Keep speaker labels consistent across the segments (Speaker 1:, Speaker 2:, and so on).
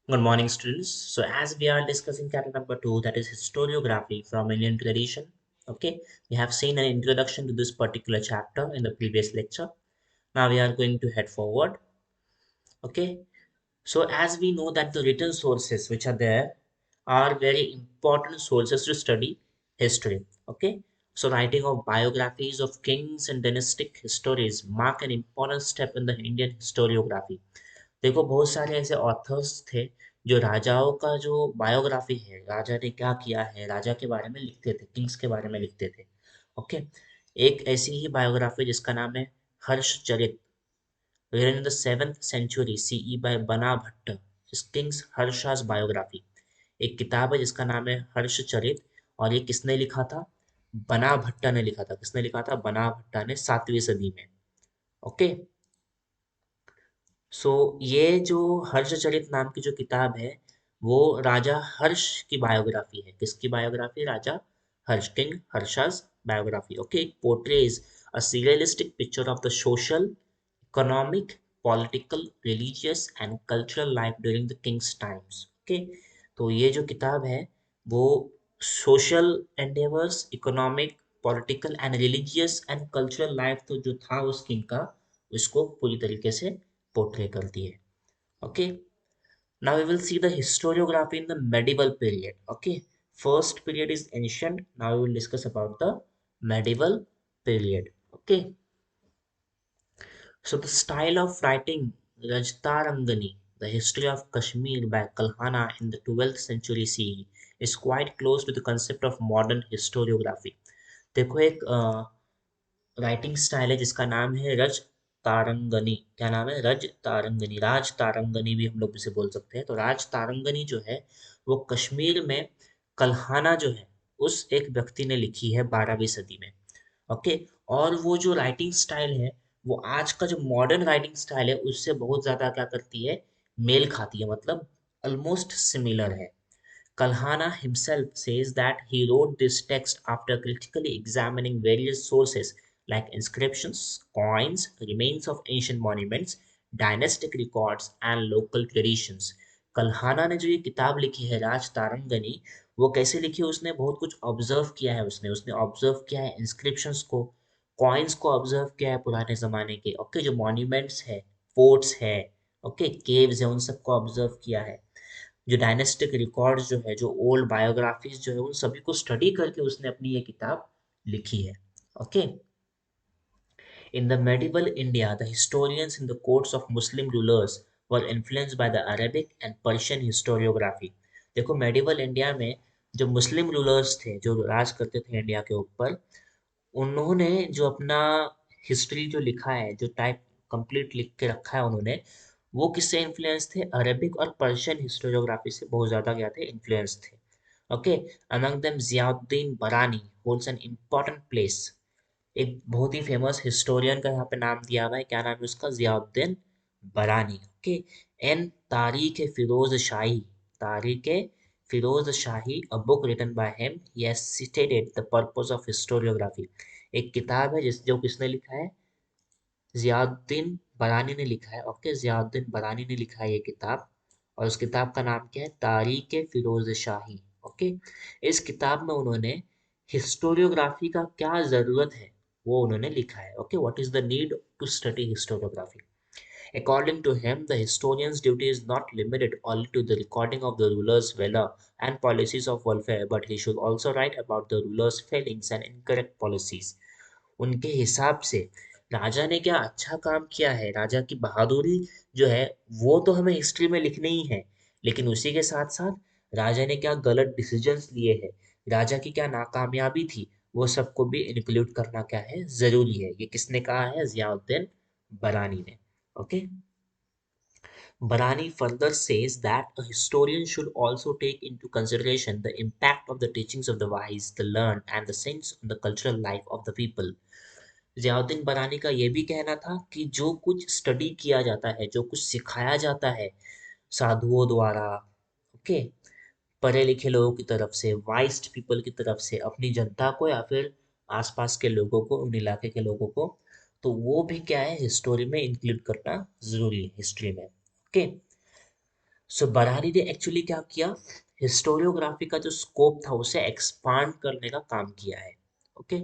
Speaker 1: Good morning, students. So, as we are discussing chapter number two, that is historiography from Indian tradition. Okay, we have seen an introduction to this particular chapter in the previous lecture. Now we are going to head forward. Okay, so as we know that the written sources which are there are very important sources to study history. Okay, so writing of biographies of kings and dynastic histories mark an important step in the Indian historiography. देखो बहुत सारे ऐसे authors थे जो राजाओं का जो biography है, राजा ने क्या किया है, राजा के बारे में लिखते थे, किंग्स के बारे में लिखते थे। ओके, एक ऐसी ही बायोग्राफी जिसका नाम है Harshacharita, written in the 7th century CE by बना भट्ट, किंग्स हर्षास बायोग्राफी। एक किताब है जिसका नाम है हर्षचरित, और ये किसने लिखा था? बना भट्टा ने लिखा था। किसने लिखा था? बना भट्टा ने 7वीं सदी में। ओके, सो ये जो हर्षचरित नाम की जो किताब है वो राजा हर्ष की बायोग्राफी है। किसकी बायोग्राफी? राजा Harsh, king Harsha's biography. Okay, it portrays a serialistic picture of the social, economic, political, religious and cultural life during the king's times. Okay, तो ये जो किताब है वो social endeavours, economic, political and religious and cultural life तो जो था उस किंग का, उसको पूरी तरीके से पोर्ट्रे करती है। Okay, now we will see the historiography in the medieval period. Okay, first period is ancient. Now we will discuss about the medieval period. Okay, so the style of writing Rajtarangani, the history of Kashmir by Kalhana in the 12th century CE, is quite close to the concept of modern historiography. देखो एक writing style है जिसका नाम है रज तारंगनी। क्या नाम है? रज तारंगनी, राज तारंगनी भी हम लोग इसे बोल सकते हैं। तो राज तारंगनी जो है वो कश्मीर में कल्हाना जो है उस एक व्यक्ति ने लिखी है 12वीं सदी में। ओके, और वो जो राइटिंग स्टाइल है वो आज का जो मॉडर्न राइटिंग स्टाइल है उससे बहुत ज्यादा क्या करती है, मेल खाती है, मतलब ऑलमोस्ट सिमिलर है। Kalhana himself says that he wrote this text after critically examining various sources like inscriptions, coins, remains of ancient monuments, dynastic records, and local traditions. Kalhana ने जो ये किताब लिखी है राज तारंगनी, वो कैसे लिखी है? उसने बहुत कुछ ऑब्जर्व किया है। उसने ऑब्जर्व किया है इंस्क्रिप्शंस को, कॉइन्स को ऑब्जर्व किया है पुराने जमाने के। ओके, जो मॉन्यूमेंट्स है, फोर्ट्स है, ओके, केव्स है, उन सबको ऑब्जर्व किया है। जो डायनेस्टिक रिकॉर्ड्स जो है, जो ओल्ड बायोग्राफीज जो है, उन सभी को स्टडी करके उसने अपनी ये किताब लिखी है। Okay, in the medieval India, the historians in the courts of Muslim rulers were influenced by the Arabic and Persian historiography. देखो मेडिवल इंडिया में जो मुस्लिम रूलर्स थे जो राज करते थे इंडिया के ऊपर, उन्होंने जो अपना हिस्ट्री जो लिखा है, जो टाइप कंप्लीट लिख के रखा है उन्होंने, वो किससे इन्फ्लुएंस थे? अरेबिक और पर्शियन हिस्टोरियोग्राफी से बहुत ज़्यादा क्या थे? इन्फ्लुएंस थे। ओके, अमंग देम जियाउद्दीन बरानी होल्ड्स एन इम्पॉर्टेंट प्लेस। एक बहुत ही फेमस हिस्टोरियन का यहाँ पे नाम दिया हुआ है। क्या नाम है उसका? जियाउद्दीन बरानी। ओके, एन तारीख Firoz Shahi, Tarikh Firoz Shahi, a book written by him, he has stated the purpose of historiography. एक किताब है जिस जो किसने लिखा है? जियाउद्दीन बरानी ने लिखा है। ओके, जियाउद्दीन बरानी ने लिखा है ये किताब, और उस किताब का नाम क्या है? तारीख फिरोज शाही। ओके, इस किताब में उन्होंने हिस्टोरियोग्राफी का क्या जरूरत है वो उन्होंने लिखा है। Okay, what is the need to study historiography? According to him, the historian's duty is not limited only to the recording of the ruler's valor and policies of welfare, but he should also write about the ruler's failings and incorrect policies. उनके हिसाब से राजा ने क्या अच्छा काम किया है, राजा की बहादुरी जो है वो तो हमें हिस्ट्री में लिखनी ही है, लेकिन उसी के साथ साथ राजा ने क्या गलत डिसीजंस लिए हैं, राजा की क्या नाकामयाबी थी, वो सबको भी इंक्लूड करना क्या है, जरूरी है। ये किसने कहा है? जियाउद्दीन बरानी ने। Okay, Barani further says that a historian should also take into consideration the impact of the teachings of the wise, the learned, and the saints on the cultural life of the people. Ziauddin बरानी का ये भी कहना था कि जो कुछ study किया जाता है, जो कुछ सिखाया जाता है साधुओं द्वारा, ओके, पढ़े लिखे लोगों की तरफ से, वाइस्ड पीपल की तरफ से, अपनी जनता को या फिर आसपास के लोगों को, उन इलाके के लोगों को, तो वो भी क्या है, हिस्टोरी में इंक्लूड करना जरूरी है, हिस्ट्री में। ओके, सो बरारी ने एक्चुअली क्या किया, हिस्टोरियोग्राफी का जो स्कोप था उसे एक्सपांड करने का काम किया है। Okay,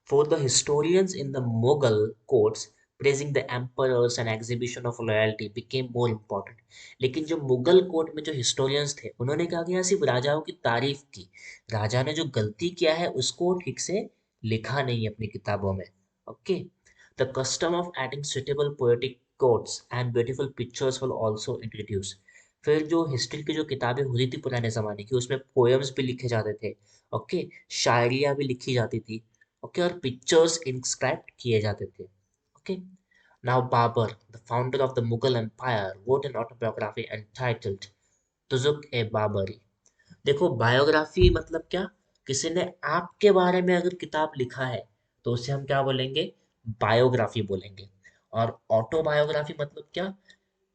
Speaker 1: for the historians in the Mughal courts, praising the emperors and exhibition of loyalty became more important. लेकिन जो मुगल कोर्ट में जो हिस्टोरियंस थे उन्होंने क्या किया, सिर्फ राजाओं की तारीफ की, राजा ने जो गलती किया है उसको ठीक से लिखा नहीं अपनी किताबों में। Okay, the custom of adding suitable poetic quotes and beautiful pictures will also introduce. फिर जो हिस्ट्री की जो किताबें होती थी पुराने ज़माने की उसमें पोएम्स भी लिखे जाते थे। ओके, शायरियाँ भी लिखी जाती थी। ओके, और पिक्चर्स इंस्क्राइब किए जाते थे। Okay, now Babur the founder of the Mughal empire wrote an autobiography entitled Tuzuk e Baburi. देखो, बायोग्राफी मतलब क्या, किसी ने आपके बारे में अगर किताब लिखा है तो उसे हम क्या बोलेंगे, बायोग्राफी बोलेंगे। और ऑटोबायोग्राफी मतलब क्या,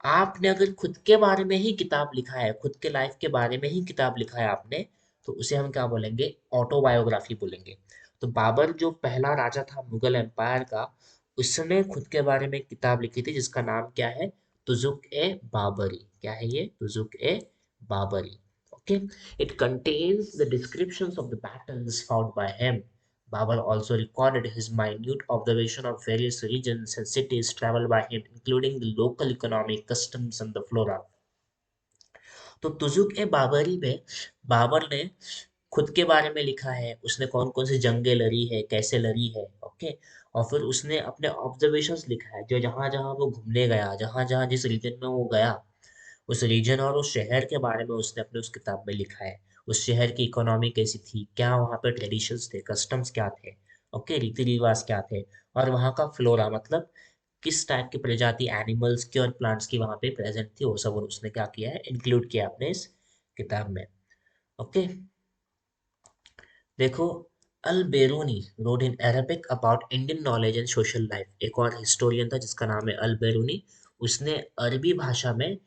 Speaker 1: आपने अगर खुद के बारे में ही किताब लिखा है, खुद के लाइफ के बारे में ही किताब लिखा है आपने, तो उसे हम क्या बोलेंगे, ऑटोबायोग्राफी बोलेंगे। तो बाबर जो पहला राजा था मुगल एम्पायर का, उसने खुद के बारे में एक किताब लिखी थी जिसका नाम क्या है, तुजुक ए बाबरी। क्या है ये, Tuzuk e Baburi. Okay, it contains the descriptions of the battles fought by him. Babur also recorded his minute observation of various regions and cities traveled by him, including the local economy, customs, and the flora. तो तुजुक ए बाबरी में बाबर ने खुद के बारे में लिखा है, उसने कौन कौन सी जंगें लड़ी है, कैसे लड़ी है। ओके, और फिर उसने अपने ऑब्जर्वेशंस लिखा है, जो जहाँ जहाँ वो घूमने गया, जहाँ जहाँ जिस रीजन में वो गया, उस रीजन और उस शहर के बारे में उसने अपने उस किताब में लिखा है। उस शहर की इकोनॉमी कैसी थी, क्या वहाँ पे ट्रेडिशंस थे, कस्टम्स क्या थे, ओके, रीति रिवाज क्या थे, और वहाँ का फ्लोरा मतलब किस टाइप की प्रजाति एनिमल्स की और प्लांट्स की वहाँ पे प्रेजेंट थी, वो सब उसने क्या किया है, इंक्लूड किया अपने इस किताब में। ओके, देखो, Al Beruni wrote in Arabic about Indian knowledge and social life. एक और हिस्टोरियन था जिसका नाम है अल बेरूनी, उसने अरबी भाषा में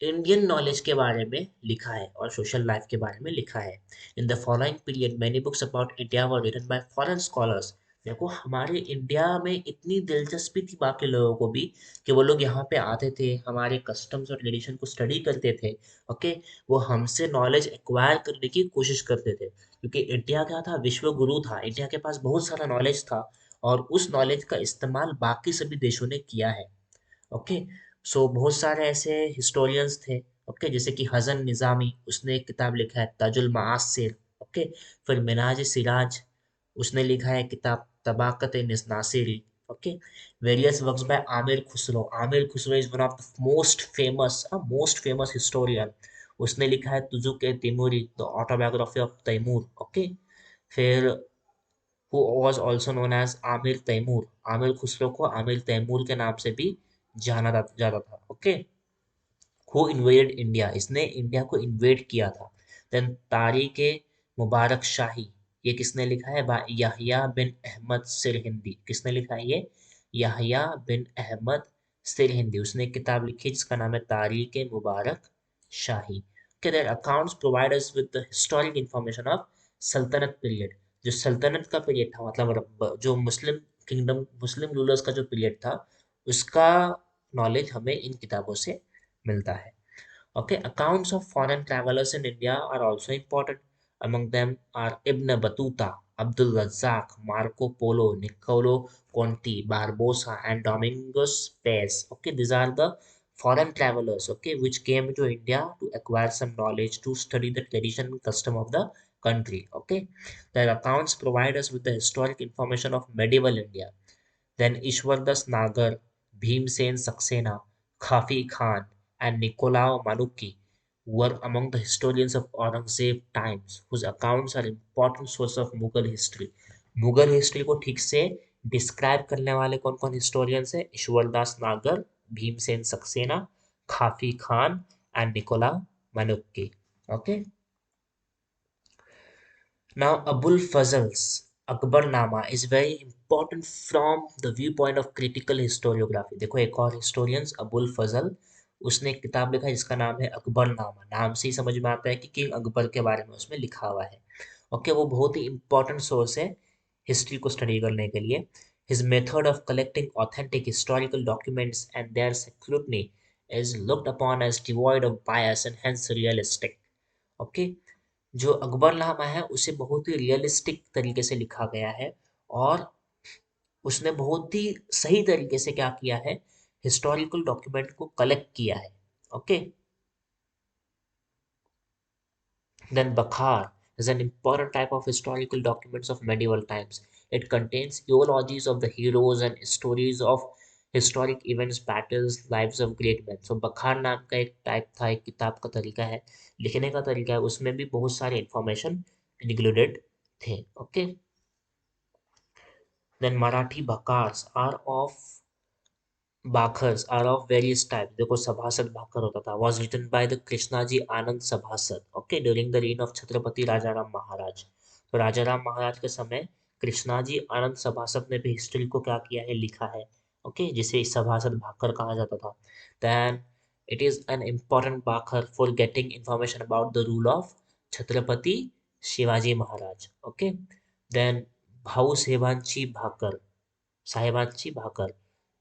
Speaker 1: इंडियन नॉलेज के बारे में लिखा है और सोशल लाइफ के बारे में लिखा है। In the following period many books about India were written by foreign scholars. देखो, हमारे इंडिया में इतनी दिलचस्पी थी बाकी लोगों को भी कि वो लोग यहाँ पे आते थे, हमारे कस्टम्स और ट्रेडिशन को स्टडी करते थे। ओके, वो हमसे नॉलेज एक्वायर करने की कोशिश करते थे, क्योंकि इंडिया क्या था, विश्व गुरु था, इंडिया के पास बहुत सारा नॉलेज था और उस नॉलेज का इस्तेमाल बाकी सभी देशों ने किया है। ओके, सो बहुत सारे ऐसे हिस्टोरियंस थे। ओके, जैसे कि हसन निज़ामी, उसने एक किताब लिखा है ताजुल मासिर। ओके, फिर मिनाज सिराज, उसने लिखा है किताब Tabaqat Nasiri. Okay, various works by Amir Khusro. Amir Khusro is one of the most famous historian. उसने लिखा है Tuzuk e Timuri, the autobiography of Timur. Okay, फिर who was also known as Amir Timur, Amir Khusro को आमिर तैमूर के नाम से भी जाना जाता था। ओके, हु इन्वेडेड इंडिया, इसने इंडिया को इन्वेड किया था। देन तारिक ए मुबारक शाही, ये किसने लिखा है, याहिया बिन अहमद सिरहिंदी। किसने लिखा है ये, याहिया बिन अहमद सिरहिंदी। उसने एक किताब लिखी जिसका नाम है तारिक ए मुबारक शाही। Okay, their accounts provide us with the historic information of सल्तनत पीरियड। जो सल्तनत का पीरियड था, मतलब जो मुस्लिम किंगडम, मुस्लिम रूलर्स का जो पीरियड था, उसका नॉलेज हमें इन किताबों से मिलता है। Okay, accounts of foreign travelers in India are also important. Among them are Ibn Battuta, Abdul Razzaq, Marco Polo, Niccolo Conti, Barbosa, and Domingos Pez. Okay, these are the foreign travelers, okay, which came to India to acquire some knowledge, to study the tradition and custom of the country. Okay, their accounts provide us with the historic information of medieval India. Then Ishwardas Nagar, Bhimsen Saxena, Khafi Khan, and Nicolao Manuki were among the historians of Aurangzeb times, whose accounts are important source of Mughal history. Mughal history को ठीक से describe करने वाले कौन कौन historians है, ईश्वरदास नागर, Bhimsen Saxena, Khafi Khan and Niccolao Manucci. Okay, now, Abul Fazl's Akbarnama is very important from the viewpoint of critical historiography. देखो, एक और historians अबुल फजल, उसने एक किताब लिखा है जिसका नाम है अकबरनामा। नाम से ही समझ में आता है कि किंग अकबर के बारे में उसमें लिखा हुआ है। ओके, वो बहुत ही important सोर्स है हिस्ट्री को स्टडी करने के लिए। His method of collecting authentic historical documents and their scrutiny is looked upon as devoid of bias and hence realistic. Okay, जो अकबरनामा है उसे बहुत ही रियलिस्टिक तरीके से लिखा गया है और उसने बहुत ही सही तरीके से क्या किया है, हिस्टोरिकल डॉक्यूमेंट को कलेक्ट किया है. Okay. Then Bakhar is an important type of historical documents of medieval times. It contains eulogies of the heroes and stories of historic events, battles, lives of great men. So बखार नाम का एक type था, एक किताब का तरीका है, लिखने का तरीका है, उसमें भी बहुत सारे इंफॉर्मेशन इंक्लूडेड थे. Okay. Then Marathi Bhakars are of Bakhars are of various types. देखो सभासद भाकर होता था, was written by the Krishnaji Anand Sabhasad. Okay, during the reign of Chhatrapati Rajaram Maharaj. तो राजाराम महाराज के समय कृष्णाजी आनंद सभासद ने भी हिस्ट्री को क्या किया है, लिखा है. ओके, जिसे सभासद भाकर कहा जाता था. Then it is an important भाकर for getting information about the rule of Chhatrapati Shivaji Maharaj. Okay. Then भाऊ साहेबांची Bhaker.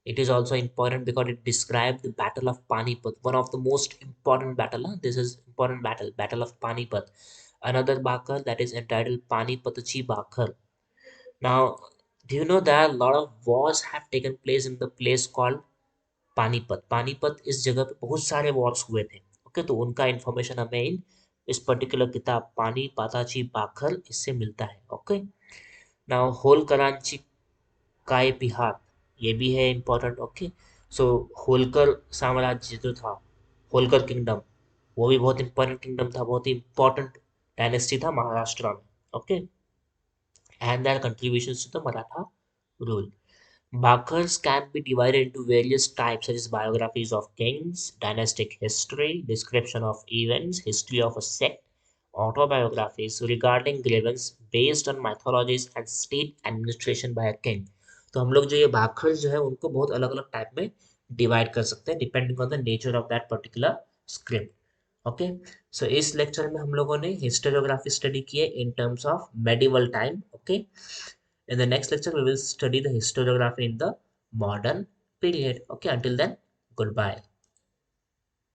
Speaker 1: It is also important because it describes the Battle of Panipat, one of the most important battle. Huh? This is important battle, Battle of Panipat. Another Bakar that is entitled Panipatachi Bakar. Now, do you know that a lot of wars have taken place in the place called Panipat. Panipat इस जगह पे बहुत सारे Wars हुए थे. Okay, तो उनका information हमें इस पर्टिकुलर किताब पानी पाताची बाखर इससे मिलता है. ओके. नाउ होल करांची काय बिहार, ये भी है इम्पोर्टेंट. ओके. सो होलकर साम्राज्य जो था, होलकर किंगडम, वो भी बहुत इंपॉर्टेंट किंगडम था, बहुत ही इंपॉर्टेंट डायनेस्टी था महाराष्ट्र में. Okay. And their contributions to the Maratha rule. Bakars can be divided into various types such as biographies of kings, dynastic history, description of events, history of a sect, autobiographies regarding grievance based on mythologies and state administration by a king. तो हम लोग जो ये बाखर जो है उनको बहुत अलग अलग टाइप में डिवाइड कर सकते हैं depending on the nature of that particular script. Okay. So इस लेक्चर में हम लोगों ने हिस्टोरियोग्राफी स्टडी की है in terms of medieval time. Okay. In the next lecture, we will study the historiography in the modern period. Okay, until then, goodbye.